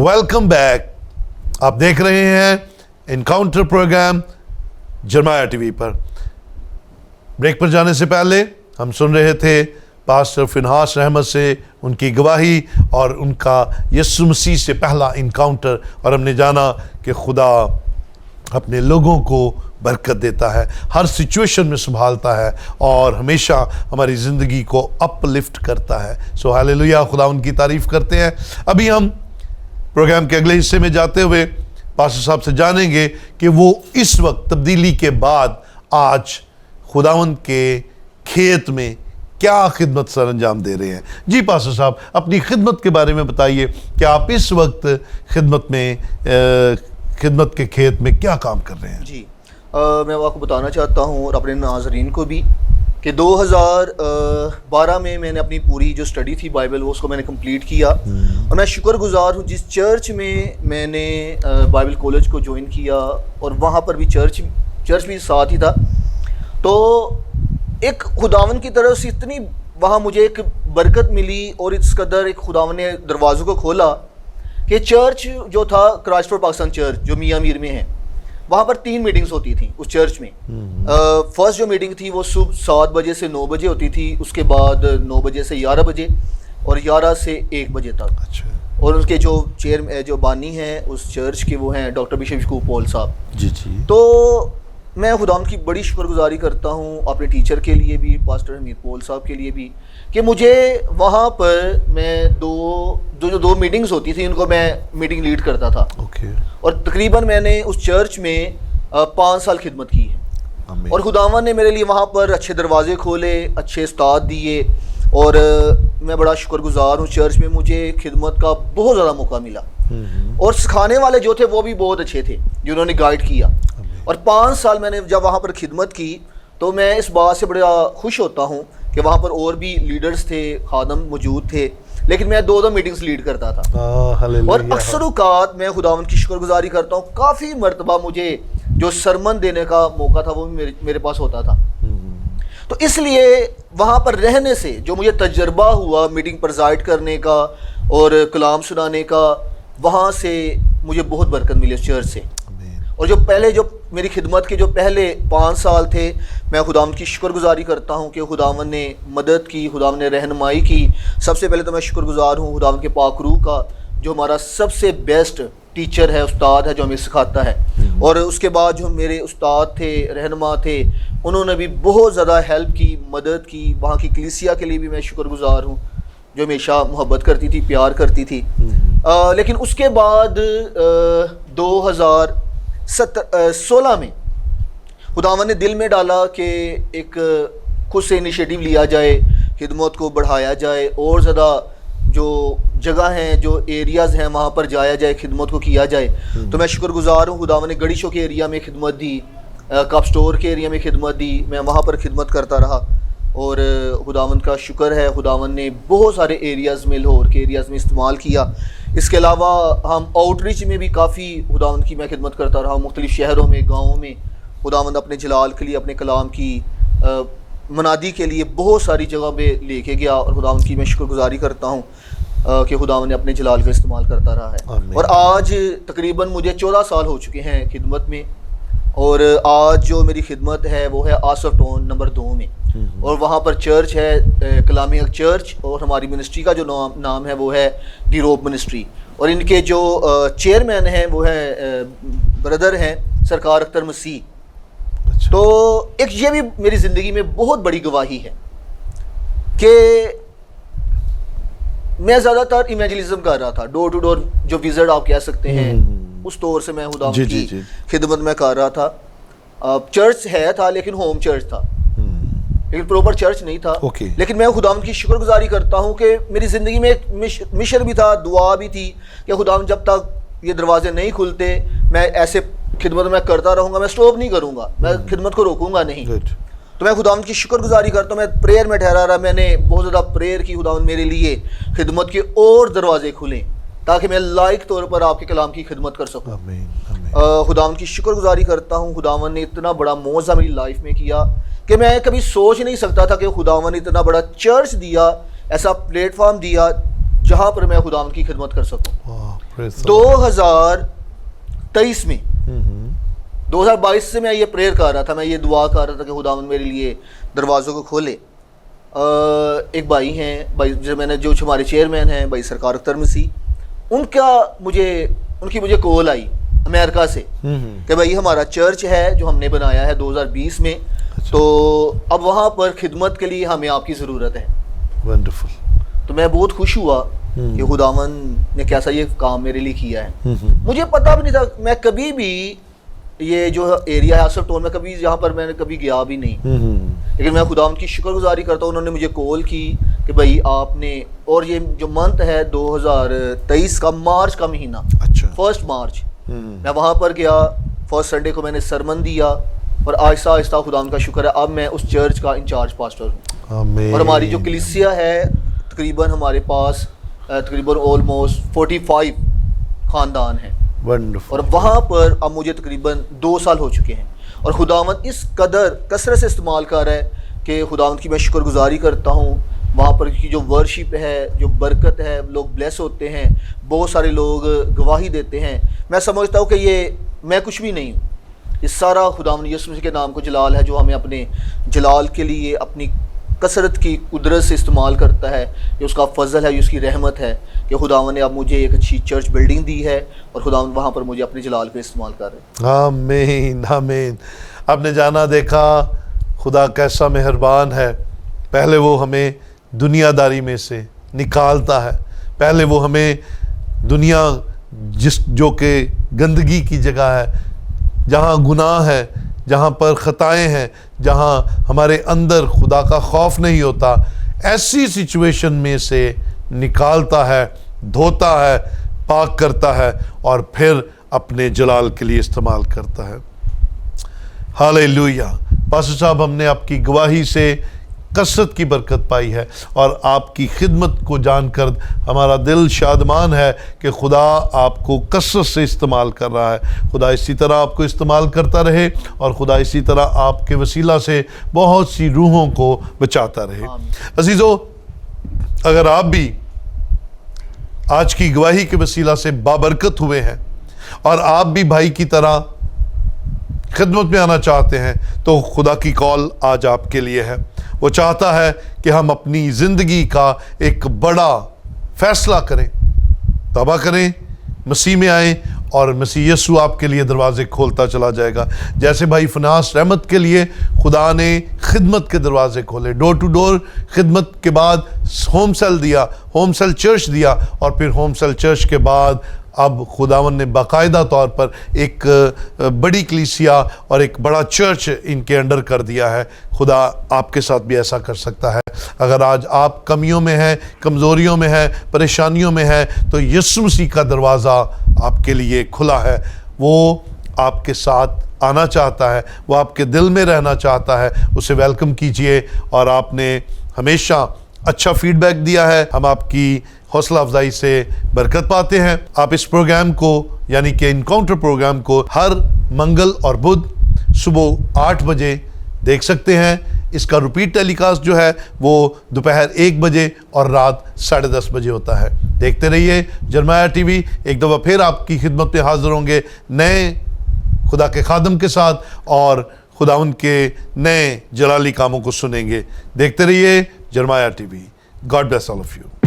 Welcome back. आप देख रहे हैं इनकाउंटर प्रोग्राम जरमाया टीवी पर। ब्रेक पर जाने से पहले हम सुन रहे थे पास्टर फिनहास रहमत से उनकी गवाही और उनका यीशु मसीह से पहला इनकाउंटर, और हमने जाना कि खुदा अपने लोगों को बरकत देता है, हर सिचुएशन में संभालता है और हमेशा हमारी ज़िंदगी को अपलिफ्ट करता है। सो हालेलुया, खुदा उनकी तारीफ़ करते हैं। अभी हम प्रोग्राम के अगले हिस्से में जाते हुए पास्टर साहब से जानेंगे कि वो इस वक्त तब्दीली के बाद आज खुदावंद के खेत में क्या खिदमत सर अंजाम दे रहे हैं। जी पास्टर साहब, अपनी खिदमत के बारे में बताइए कि आप इस वक्त खिदमत के खेत में क्या काम कर रहे हैं। जी मैं आपको बताना चाहता हूँ और अपने नाज़रीन को भी कि 2012 में मैंने अपनी पूरी जो स्टडी थी बाइबल वो उसको मैंने कंप्लीट किया, और मैं शुक्रगुजार हूँ जिस चर्च में मैंने बाइबल कॉलेज को ज्वाइन किया और वहाँ पर भी चर्च भी साथ ही था। तो एक खुदावन की तरफ से इतनी वहाँ मुझे एक बरकत मिली और इस कदर एक खुदावन ने दरवाज़ों को खोला कि चर्च जो था क्राइस्ट पाकिस्तान चर्च जो मियाँ मीर में है, वहाँ पर 3 मीटिंग्स होती थी उस चर्च में। फर्स्ट जो मीटिंग थी वो सुबह 7 बजे से 9 बजे होती थी, उसके बाद 9 बजे से 11 बजे और 11 से 1 बजे तक। अच्छा। और उसके जो बानी हैं उस चर्च के वो हैं डॉक्टर बिशप यकूब पॉल साहब। जी। तो मैं खुदावंद की बड़ी शुक्रगुजारी करता हूँ अपने टीचर के लिए भी, पास्टर हमीद पॉल साहब के लिए भी, कि मुझे वहाँ पर मैं दो मीटिंग्स होती थी उनको मैं मीटिंग लीड करता था। और तकरीबन मैंने उस चर्च में 5 साल खिदमत की है। और खुदावंद ने मेरे लिए वहाँ पर अच्छे दरवाजे खोले, अच्छे उस्ताद दिए, और मैं बड़ा शुक्रगुजार हूँ। चर्च में मुझे खिदमत का बहुत ज़्यादा मौका मिला और सिखाने वाले जो थे वो भी बहुत अच्छे थे जिन्होंने गाइड किया। और 5 साल मैंने जब वहाँ पर खिदमत की तो मैं इस बात से बड़ा खुश होता हूँ कि वहाँ पर और भी लीडर्स थे, खादम मौजूद थे, लेकिन मैं 2 मीटिंग्स लीड करता था। और अक्सर औक़ात मैं खुदावंद की शुक्रगुजारी करता हूँ, काफ़ी मरतबा मुझे जो सरमन देने का मौका था वो भी मेरे पास होता था। तो इसलिए वहाँ पर रहने से जो मुझे तजर्बा हुआ मीटिंग प्रेज़ाइड करने का और कलाम सुनाने का, वहाँ से मुझे बहुत बरकत मिली उस चर्च से। और जो मेरी खिदमत के जो पहले 5 साल थे, मैं खुदावंद की शुक्रगुजारी करता हूँ कि खुदावंद ने मदद की, खुदावंद ने रहनुमाई की। सबसे पहले तो मैं शुक्रगुजार हूँ खुदावंद के पाक रूह का जो हमारा सबसे बेस्ट टीचर है, उस्ताद है, जो हमें सिखाता है। और उसके बाद जो मेरे उस्ताद थे, रहनुमा थे, उन्होंने भी बहुत ज़्यादा हेल्प की, मदद की। वहाँ की कलीसिया के लिए भी मैं शुक्रगुजार हूँ जो हमेशा मोहब्बत करती थी, प्यार करती थी। लेकिन उसके बाद 2016 में खुदावंद ने दिल में डाला कि एक खुद से इनिशिएटिव लिया जाए, खिदमत को बढ़ाया जाए, और ज़्यादा जो जगह हैं, जो एरियाज़ हैं, वहाँ पर जाया जाए, खिदमत को किया जाए। तो मैं शुक्रगुजार हूँ खुदावंद ने गड़ीशो के एरिया में खिदमत दी, कप स्टोर के एरिया में खिदमत दी, मैं वहाँ पर खिदमत करता रहा। और खुदावंद का शुक्र है खुदावंद ने बहुत सारे एरियाज़ में, लाहौर के एरियाज़ में इस्तेमाल किया। इसके अलावा हम आउटरीच में भी काफ़ी खुदावंद की मैं खिदमत करता रहा, मुख्तलिफ़ शहरों में, गाँवों में। खुदावंद अपने जलाल के लिए, अपने कलाम की मनादी के लिए बहुत सारी जगह पे लेके गया, और खुदावंद की मैं शुक्रगुजारी करता हूँ कि खुदावंद ने अपने जलाल का इस्तेमाल करता रहा है। और आज तकरीबन मुझे 14 साल हो चुके हैं खिदमत में, और आज जो मेरी खिदमत है वो है आसफ टाउन नंबर 2 में, और वहाँ पर चर्च है कलामी हक चर्च, और हमारी मिनिस्ट्री का जो नाम है वो है दी रोप मिनिस्ट्री। और इनके जो चेयरमैन हैं वो है ब्रदर हैं सरकार अख्तर मसीह। अच्छा। तो एक ये भी मेरी ज़िंदगी में बहुत बड़ी गवाही है कि मैं ज़्यादातर इवेंजलिज्म कर रहा था, डोर टू डोर जो विजिट आप कह सकते हैं, उस तौर से मैं खुदावंद की खिदमत में कर रहा था। चर्च था लेकिन होम चर्च था, लेकिन प्रॉपर चर्च नहीं था। लेकिन मैं खुदावंद की शुक्रगुजारी करता हूँ कि मेरी ज़िंदगी में एक मिशन भी था, दुआ भी थी कि खुदावंद जब तक ये दरवाजे नहीं खुलते मैं ऐसे खिदमत में करता रहूँगा, मैं स्टॉप नहीं करूँगा, मैं खिदमत को रोकूँगा नहीं। तो मैं खुदावंद की शुक्रगुजारी करता हूँ। मैं प्रेयर में ठहरा रहा, मैंने बहुत ज़्यादा प्रेयर की खुदावंद मेरे लिए खिदमत के और दरवाजे खुलें ताकि मैं लायक तौर पर आपके कलाम की खिदमत कर सकूँ। खुदावंद की शुक्रगुजारी करता हूँ। खुदावंद ने इतना बड़ा मौज़ा मेरी लाइफ में किया कि मैं कभी सोच नहीं सकता था कि खुदावंद ने इतना बड़ा चर्च दिया, ऐसा प्लेटफॉर्म दिया جہاں پر میں خداوند کی خدمت کر سکوں. واہ، praise the Lord. 2023 میں 2022 سے میں یہ پریئر کر رہا تھا, میں یہ دعا کر رہا تھا کہ خداوند میرے لیے دروازوں کو کھولے. ایک بھائی ہیں, بھائی جو میں نے جو ہمارے چیئرمین ہیں بھائی سرکار اختر مسیح, ان کی مجھے کال آئی امریکہ سے کہ بھائی ہمارا چرچ ہے جو ہم نے بنایا ہے 2020 میں, تو اب وہاں پر خدمت کے لیے ہمیں آپ کی ضرورت ہے. Wonderful. تو میں بہت خوش ہوا کہ خداوند نے کیسا یہ کام میرے لیے کیا ہے. مجھے پتا بھی نہیں تھا, میں کبھی بھی یہ جو ایریا ہے آصف ٹون میں کبھی یہاں پر میں نے کبھی گیا بھی نہیں, لیکن میں خداوند کی شکر گزاری کرتا ہوں. انہوں نے مجھے کال کی کہ بھائی آپ نے, اور یہ جو منتھ ہے 2023 کا مارچ کا مہینہ, اچھا, 1 مارچ, میں وہاں پر گیا. فرسٹ سنڈے کو میں نے سرمن دیا, اور آہستہ آہستہ خداوند کا شکر ہے اب میں اس چرچ کا انچارج پاسٹر ہوں. آمین. اور ہماری جو کلیسیا ہے تقریباً ہمارے پاس تقریباً آلموسٹ 45 خاندان ہیں. Wonderful. اور وہاں پر اب مجھے تقریباً 2 سال ہو چکے ہیں, اور خداوند اس قدر کثرت سے استعمال کر رہا ہے کہ خداوند کی میں شکر گزاری کرتا ہوں. وہاں پر کی جو ورشپ ہے, جو برکت ہے, لوگ بلیس ہوتے ہیں, بہت سارے لوگ گواہی دیتے ہیں. میں سمجھتا ہوں کہ یہ میں کچھ بھی نہیں ہوں, یہ سارا خداوند یسوع مسیح کے نام کو جلال ہے جو ہمیں اپنے جلال کے لیے اپنی کثرت کی قدرت سے استعمال کرتا ہے. یہ اس کا فضل ہے, یہ اس کی رحمت ہے کہ خداوند نے اب مجھے ایک اچھی چرچ بلڈنگ دی ہے, اور خداوند وہاں پر مجھے اپنے جلال پہ استعمال کر رہے ہیں. آمین آمین. آپ نے جانا دیکھا خدا کیسا مہربان ہے. پہلے وہ ہمیں دنیا داری میں سے نکالتا ہے, پہلے وہ ہمیں دنیا جو کہ گندگی کی جگہ ہے, جہاں گناہ ہے, جہاں پر خطائیں ہیں, جہاں ہمارے اندر خدا کا خوف نہیں ہوتا, ایسی سچویشن میں سے نکالتا ہے, دھوتا ہے, پاک کرتا ہے, اور پھر اپنے جلال کے لیے استعمال کرتا ہے. ہاللیلویہ. پاسٹر صاحب, ہم نے آپ کی گواہی سے کثرت کی برکت پائی ہے, اور آپ کی خدمت کو جان کر ہمارا دل شادمان ہے کہ خدا آپ کو کثرت سے استعمال کر رہا ہے. خدا اسی طرح آپ کو استعمال کرتا رہے, اور خدا اسی طرح آپ کے وسیلہ سے بہت سی روحوں کو بچاتا رہے. عزیزو, اگر آپ بھی آج کی گواہی کے وسیلہ سے بابرکت ہوئے ہیں, اور آپ بھی بھائی کی طرح خدمت میں آنا چاہتے ہیں, تو خدا کی کال آج آپ کے لیے ہے. وہ چاہتا ہے کہ ہم اپنی زندگی کا ایک بڑا فیصلہ کریں, توبہ کریں, مسیح میں آئیں, اور مسیح یسوع آپ کے لیے دروازے کھولتا چلا جائے گا. جیسے بھائی فناس رحمت کے لیے خدا نے خدمت کے دروازے کھولے, ڈور ٹو ڈور خدمت کے بعد ہوم سیل دیا, ہوم سیل چرچ دیا, اور پھر ہوم سیل چرچ کے بعد اب خداوند نے باقاعدہ طور پر ایک بڑی کلیسیا اور ایک بڑا چرچ ان کے انڈر کر دیا ہے. خدا آپ کے ساتھ بھی ایسا کر سکتا ہے. اگر آج آپ کمیوں میں ہیں, کمزوریوں میں ہیں, پریشانیوں میں ہیں, تو یسوع مسیح کا دروازہ آپ کے لیے کھلا ہے. وہ آپ کے ساتھ آنا چاہتا ہے, وہ آپ کے دل میں رہنا چاہتا ہے. اسے ویلکم کیجئے. اور آپ نے ہمیشہ اچھا فیڈ بیک دیا ہے, ہم آپ کی حوصلہ افزائی سے برکت پاتے ہیں. آپ اس پروگرام کو یعنی کہ انکاؤنٹر پروگرام کو ہر منگل اور بدھ صبح 8 بجے دیکھ سکتے ہیں. اس کا ریپیٹ ٹیلی کاسٹ جو ہے وہ دوپہر 1 بجے اور رات 10:30 بجے ہوتا ہے. دیکھتے رہیے جرمایہ ٹی وی. ایک دفعہ پھر آپ کی خدمت میں حاضر ہوں گے نئے خدا کے خادم کے ساتھ, اور خدا ان کے نئے جلالی کاموں کو سنیں گے. دیکھتے رہیے جرمایہ T V. God bless all of you.